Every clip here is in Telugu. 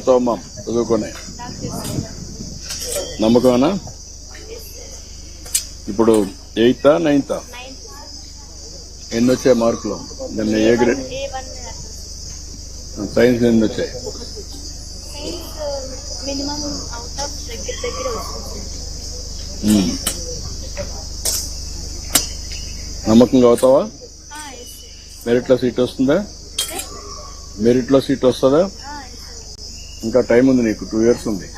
అవుతావమ్మా చదువుకొని? నమ్మకమేనా? ఇప్పుడు 8th, 9th ఎన్ని వచ్చాయి మార్కులు? నిన్న ఏ గ్రేడ్? సైన్స్ ఎన్ని వచ్చాయి? నమ్మకంగా అవుతావా? మెరిట్లో సీట్ వస్తుందా? మెరిట్లో సీట్ వస్తుందా? ఇంకా టైం ఉంది నీకు, 2 years ఉంది.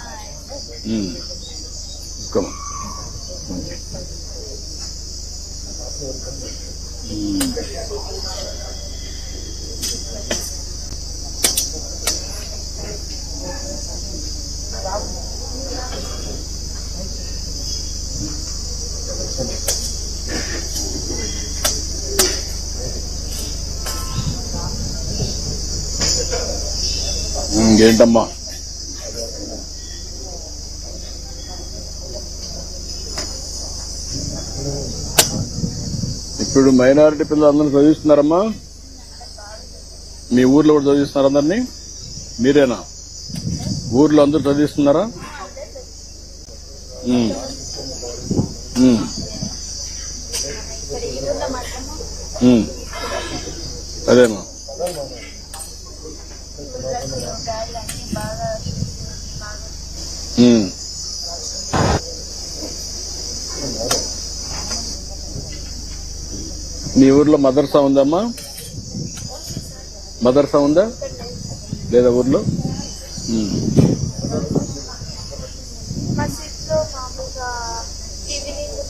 ఇంకేంటమ్మా? ఇప్పుడు మైనారిటీ పిల్లలు అందరూ చదివిస్తున్నారమ్మా? మీ ఊర్లో కూడా చదివిస్తున్నారు అందరినీ? మీరేనా? ఊర్లో అందరూ చదివిస్తున్నారా? అదేమా. మీ ఊర్లో మదర్సా ఉందమ్మా? మదర్సా ఉందా లేదా ఊర్లో? మసీద్లో మామూలుగా ఈవినింగ్